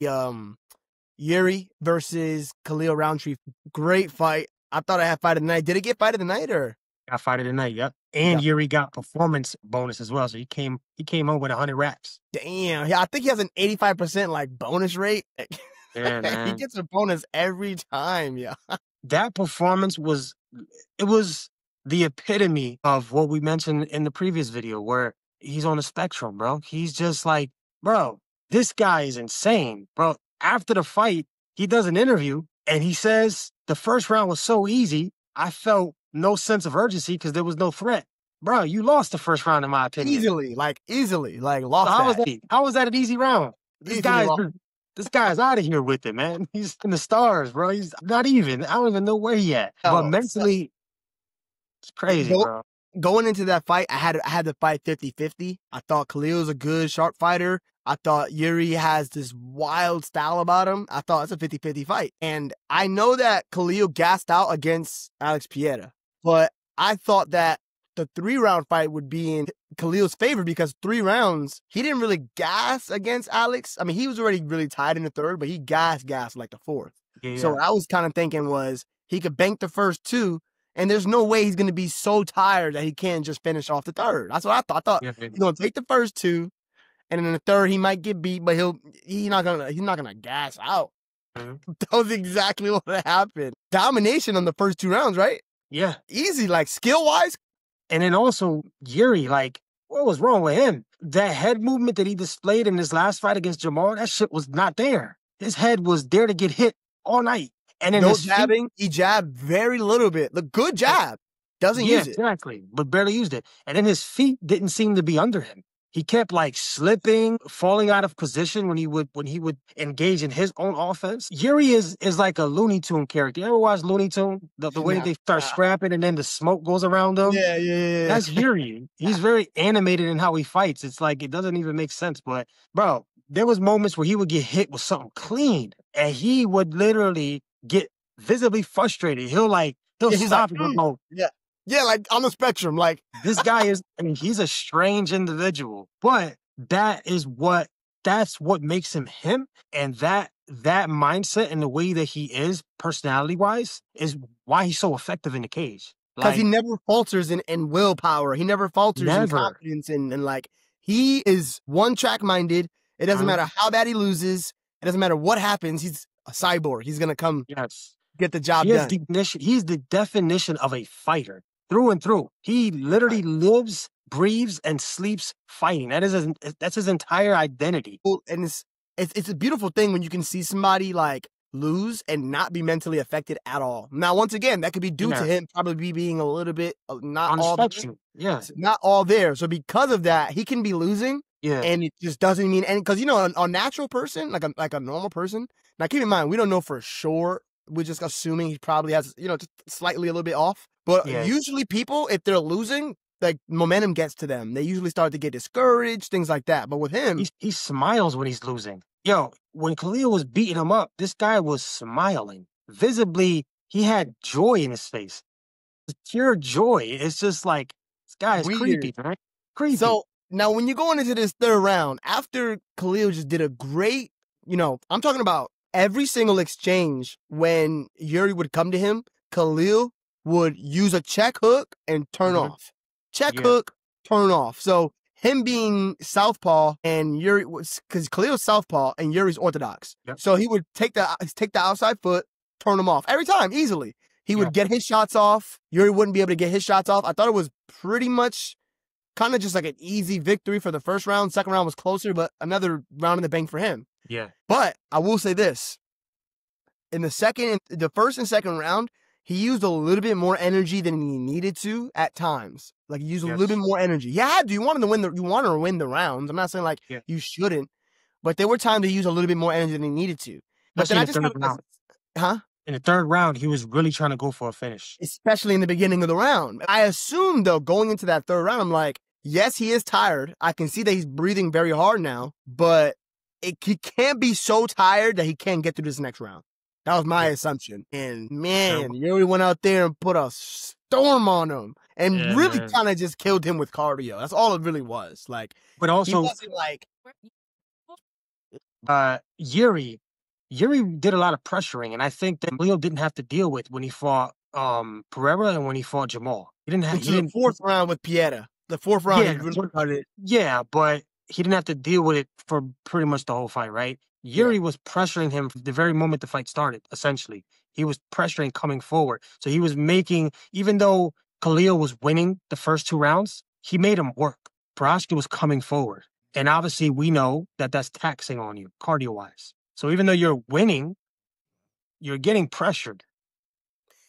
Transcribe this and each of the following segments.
um Jiri versus Khalil Roundtree. Great fight. I thought I had fight of the night. Did it get fight of the night or? Got fight of the night, yep. He And got Yuri got performance bonus as well. So he came home with 100 raps. damn. Yeah, I think he has an 85% like bonus rate. Yeah, He man. gets a bonus every time. Yeah. That performance was the epitome of what we mentioned in the previous video where he's on the spectrum, bro. He's just like, bro, this guy is insane, bro. After the fight, he does an interview and he says the first round was so easy, I felt no sense of urgency because there was no threat. Bro, you lost the first round, in my opinion. Easily, like So lost how was that. that? How was that an easy round? This Easily guy's lost. this guy's out of here with it, man. He's in the stars, bro. He's not even. I don't even know where he at. But Oh, mentally, it's crazy, go, bro. going into that fight, I had the fight 50-50. I thought Khalil was a good, sharp fighter. I thought Jiri has this wild style about him. I thought it's a 50-50 fight. And I know that Khalil gassed out against Alex Pieta, but I thought that the 3-round fight would be in Khalil's favor because 3 rounds, he didn't really gas against Alex. I mean, he was already really tied in the 3rd, but he gassed like the 4th. Yeah, So yeah. what I was kind of thinking was he could bank the first 2, and there's no way he's going to be so tired that he can't just finish off the 3rd. That's what I thought. I thought Yeah, he's going to take the first 2, and then in the 3rd he might get beat, but he's not gonna gas out. Mhm. That was exactly what happened. Domination on the first 2 rounds, right? Yeah. Easy, like skill wise. And then also Yuri, like, what was wrong with him? That head movement that he displayed in his last fight against Jamal, that shit was not there. His head was there to get hit all night. And then No his jabbing. He jabbed very little bit. The good jab. Doesn't use it. Exactly. But barely used it. And then his feet didn't seem to be under him. He kept like slipping, falling out of position when he would engage in his own offense. Yuri is like a Looney Tune character. You ever watch Looney Tune? The way they start scrapping and then the smoke goes around them. Yeah. That's Yuri. He's very animated in how he fights. It's like it doesn't even make sense. But bro, there was moments where he would get hit with something clean, and he would literally get visibly frustrated. He'll stop and go, Yeah, like on the spectrum, like this guy is, I mean, he's a strange individual, but that's what makes him him. And that mindset and the way that he is personality wise is why he's so effective in the cage. Because he never falters in willpower. He never falters in confidence. And like, he is one track minded. It doesn't matter how bad he loses. It doesn't matter what happens. He's a cyborg. He's going to come get the job done. He's the definition of a fighter. Through and through. He literally lives, breathes, and sleeps fighting. That's his entire identity. And it's a beautiful thing when you can see somebody like lose and not be mentally affected at all. Now, once again, that could be due to him probably being a little bit not all there. Not all there. So because of that, he can be losing. Yeah. And it just doesn't mean any, because you know, a natural person, like a normal person. Now keep in mind, we don't know for sure. We're just assuming he probably has, just slightly a little bit off. But usually people, if they're losing, like momentum gets to them. They usually start to get discouraged, things like that. But with him, he smiles when he's losing. Yo, when Khalil was beating him up, this guy was smiling. Visibly, he had joy in his face. Pure joy. It's just like, this guy is creepy, man. Creepy. So now when you're going into this 3rd round, after Khalil just did a great, I'm talking about every single exchange when Jiri would come to him, Khalil would use a check hook and turn off. Check hook, turn off. So him being southpaw and Jiri, because Khalil's southpaw and Yuri's orthodox. Yep. So he would take the outside foot, turn him off every time, easily. He would get his shots off. Jiri wouldn't be able to get his shots off. I thought it was pretty much kind of just like an easy victory for the first round. Second round was closer, but another round in the bank for him. Yeah. But I will say this. In the first and second round, he used a little bit more energy than he needed to at times. Like he used a little bit more energy. Yeah, you want to win the rounds. I'm not saying like you shouldn't, but there were times he used a little bit more energy than he needed to. But then I just in the 3rd round, he was really trying to go for a finish. Especially in the beginning of the round. I assume though, going into that 3rd round, I'm like, yes, he is tired. I can see that he's breathing very hard now, but he can't be so tired that he can't get through this next round. That was my assumption. And man, Jiri went out there and put a storm on him and really kind of just killed him with cardio. That's all it really was. Like, but also, he wasn't like, Yuri did a lot of pressuring, and I think that Leo didn't have to deal with when he fought Pereira and when he fought Jamal. He Until the didn't fourth round with Pieta. The fourth round, yeah, he really started. yeah, but he didn't have to deal with it for pretty much the whole fight, right? Yeah. Yuri was pressuring him from the very moment the fight started, essentially. He was pressuring coming forward. So he was making, even though Khalil was winning the first 2 rounds, he made him work. Prohaska was coming forward. And obviously, we know that that's taxing on you, cardio wise. So even though you're winning, you're getting pressured.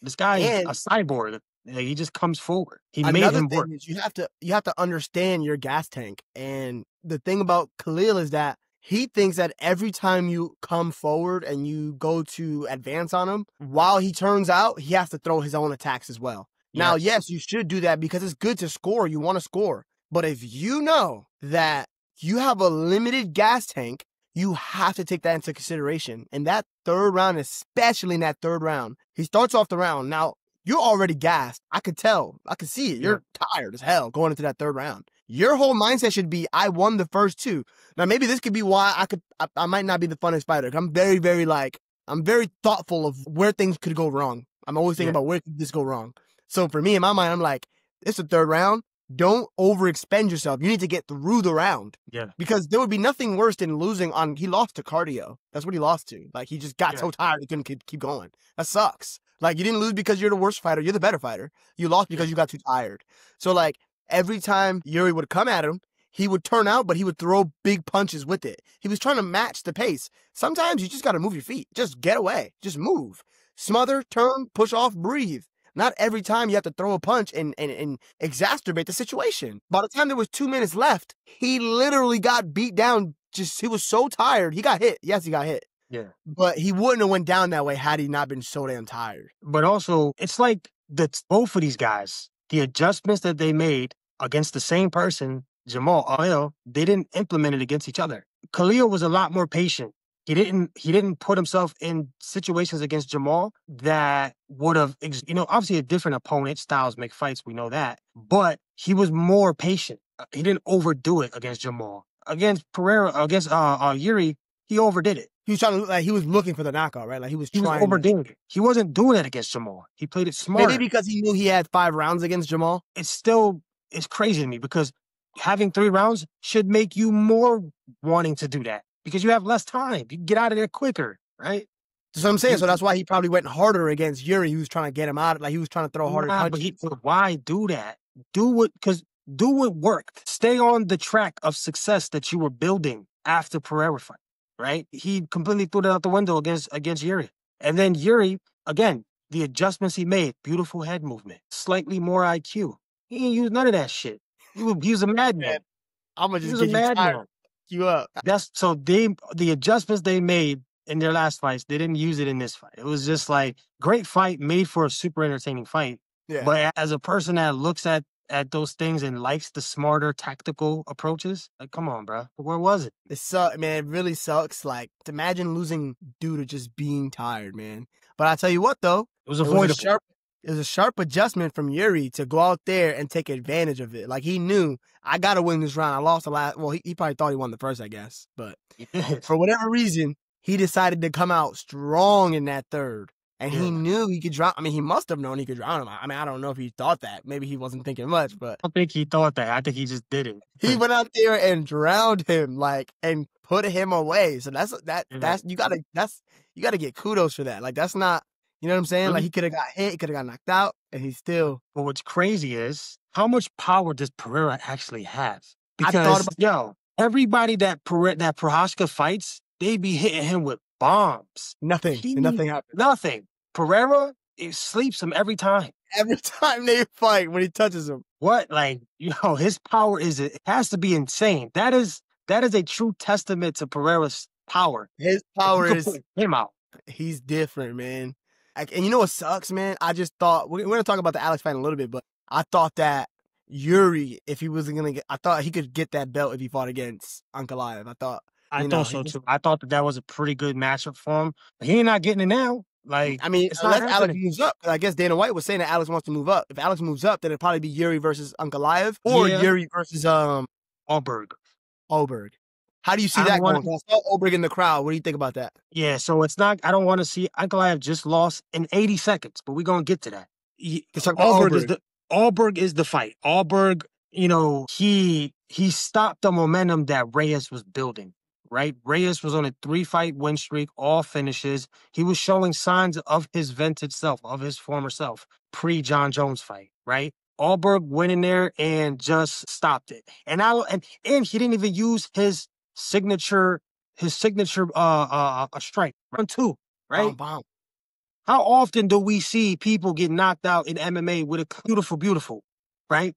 This guy is a And cyborg. Like, he just comes forward. He made another him work. thing is you have to understand your gas tank. And the thing about Khalil is that he thinks that every time you come forward and you go to advance on him, while he turns out, he has to throw his own attacks as well. Now, Yes. yes, you should do that because it's good to score. You want to score. But if you know that you have a limited gas tank, you have to take that into consideration. In that third round, especially in that third round, he starts off the round. Now, you're already gassed. I could tell. I could see it. You're tired as hell going into that third round. Your whole mindset should be, I won the first two. Now, maybe this could be why I might not be the funnest fighter. I'm I'm very thoughtful of where things could go wrong. I'm always thinking about where could this go wrong. So for me, in my mind, I'm like, it's the third round. Don't overexpend yourself. You need to get through the round. Yeah. Because there would be nothing worse than losing on, he lost to cardio. That's what he lost to. Like, he just got so tired he couldn't keep going. That sucks. Like, you didn't lose because you're the worst fighter. You're the better fighter. You lost because you got too tired. So, like, every time Yuri would come at him, he would turn out, but he would throw big punches with it. He was trying to match the pace. Sometimes you just got to move your feet. Just get away. Just move. Smother, turn, push off, breathe. Not every time you have to throw a punch and exacerbate the situation. By the time there was 2 minutes left, he literally got beat down. He was so tired. He got hit. Yes, he got hit. Yeah. But he wouldn't have went down that way had he not been so damn tired. But also, it's like both of these guys, the adjustments that they made against the same person, Jamal, they didn't implement it against each other. Khalil was a lot more patient. He didn't put himself in situations against Jamal that would have, obviously a different opponent. Styles make fights, we know that. But he was more patient. He didn't overdo it against Jamal. Against Pereira, against Jiri, he overdid it. He was trying to, like, he was looking for the knockout, right? Like, he was overdoing it. He wasn't doing it against Jamal. He played it smart. Maybe because he knew he had 5 rounds against Jamal. It's crazy to me because having 3 rounds should make you more wanting to do that because you have less time. You can get out of there quicker, right? That's what I'm saying. So that's why he probably went harder against Jiri. He was trying to get him out. Like, he was trying to throw harder punches. But why do that? Do what worked. Stay on the track of success that you were building after Pereira fight, right? He completely threw that out the window against Jiri. And then Jiri, again, the adjustments he made, beautiful head movement, slightly more IQ. He didn't use none of that shit. He was a madman. I'm gonna just get you tired. You up. The adjustments they made in their last fights, they didn't use it in this fight. It was just like great fight made for a super entertaining fight. Yeah. But as a person that looks at those things and likes the smarter tactical approaches, like, come on, bro. Where was it? It sucks, man. It really sucks. Like, imagine losing due to just being tired, man. But I tell you what, though, it was avoidable. It was a sharp adjustment from Jiri to go out there and take advantage of it. Like, he knew, I got to win this round. I lost the last. Well, he probably thought he won the first, I guess. But for whatever reason, he decided to come out strong in that third. And he knew he could drown. I mean, he must have known he could drown him. I mean, I don't know if he thought that. Maybe he wasn't thinking much, but I don't think he thought that. I think he just did it. He went out there and drowned him, like, and put him away. So you gotta get kudos for that. Like, that's not, you know what I'm saying? Like, he could have got hit, he could have got knocked out, and he still. But what's crazy is how much power does Pereira actually have? Because everybody that Prohaska fights, they be hitting him with bombs. Nothing happens. Nothing. Pereira, it sleeps him every time. Every time they fight, when he touches him. What? Like, his power it has to be insane. That is a true testament to Pereira's power. His power is put him out. He's different, man. And you know what sucks, man? I just thought, we're going to talk about the Alex fight in a little bit, but I thought that Jiri, if he wasn't going to I thought he could get that belt if he fought against Ankalaev. I thought so too. I thought that was a pretty good matchup for him. But he ain't not getting it now. Like, I mean, unless Alex moves up. I guess Dana White was saying that Alex wants to move up. If Alex moves up, then it'd probably be Jiri versus Ankalaev or Jiri versus Alberg. How do you see I don't that want going? to. 'Cause I saw Oberg in the crowd. What do you think about that? Yeah, so it's not. I don't want to see Ankalaev just lost in 80 seconds, but we're gonna get to that. Let's talk about Allberg is Oberg. the fight. Allberg, he stopped the momentum that Reyes was building. Right, Reyes was on a 3-fight win streak, all finishes. He was showing signs of his vintage self, of his former self, pre John Jones fight. Right, Allberg went in there and just stopped it, and he didn't even use signature strike round two. Bomb, Right, bomb. how often do we see people get knocked out in MMA with a beautiful, right?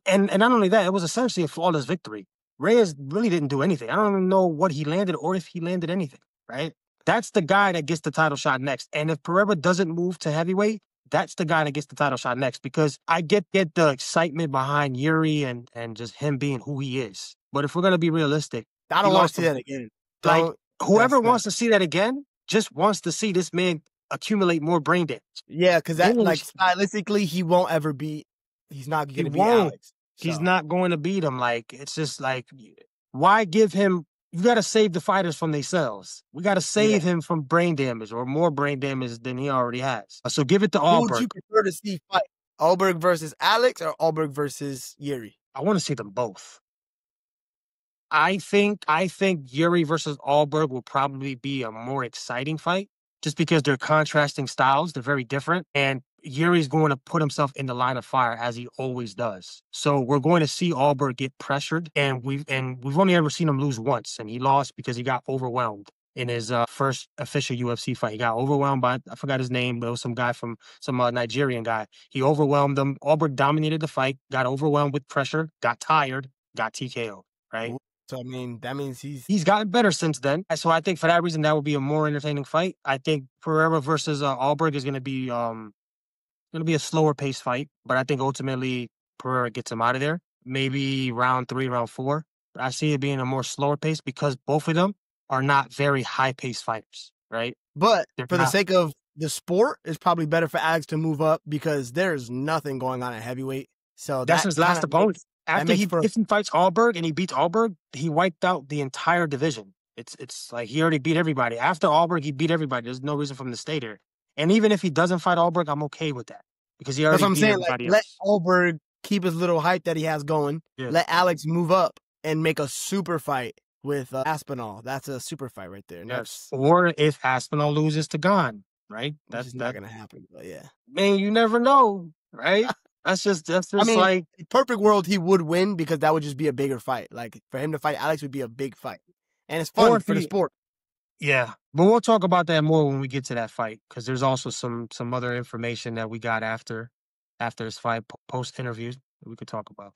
And not only that, it was essentially a flawless victory. Reyes really didn't do anything. I don't even know what he landed or if he landed anything, right? That's the guy that gets the title shot next. And if Pereira doesn't move to heavyweight, that's the guy that gets the title shot next, because I get the excitement behind Yuri and just him being who he is. But if we're gonna be realistic, I he don't want to lost see to, that again. like, Don't. whoever That's wants to see that again just wants to see this man accumulate more brain damage. yeah, because that And like stylistically, he won't ever beat. He's not he going to beat won't. Alex. He's So not going to beat him. Like, it's just like, why give him? You got to save the fighters from themselves. We got to yeah. save him from brain damage or more brain damage than he already has. So give it to Who would Allberg. you prefer to see fight? Alberg versus Alex or Alberg versus Yuri? I want to see them both. I think Yuri versus Allberg will probably be a more exciting fight just because they're contrasting styles. They're very different. And Yuri's going to put himself in the line of fire as he always does. So we're going to see Allberg get pressured. And we've only ever seen him lose once. And he lost because he got overwhelmed in his first official UFC fight. He got overwhelmed by, I forgot his name, but it was some guy from some Nigerian guy. He overwhelmed him. Allberg dominated the fight, got overwhelmed with pressure, got tired, got TKO, right? Ooh, so I mean, that means he's He's gotten better since then. So I think for that reason, that would be a more entertaining fight. I think Pereira versus Allberg is going to be a slower paced fight, but I think ultimately Pereira gets him out of there. Maybe round 3, round 4. I see it being a more slower pace because both of them are not very high paced fighters, right? but They're for the not. sake of the sport, it's probably better for Alex to move up because there's nothing going on at heavyweight. So That's that his kind last of opponent. After makes for if he fights Allberg and he beats Allberg, he wiped out the entire division. It's like he already beat everybody. After Allberg, he beat everybody. There's no reason for him to stay there. And even if he doesn't fight Allberg, I'm okay with that because he that's already what I'm beat saying. Like everybody let else. Alberg keep his little hype that he has going. Yeah. Let Alex move up and make a super fight with Aspinall. That's a super fight right there, and Yes. that's Or if Aspinall loses to Gane, right? which That's is not that. gonna happen. But yeah, Man, you never know, right? That's I just mean, like, in perfect world, he would win because that would just be a bigger fight. Like for him to fight Alex would be a big fight, and it's or fun if for the he, sport. yeah. But we'll talk about that more when we get to that fight because there's also some other information that we got after his fight post interview that we could talk about.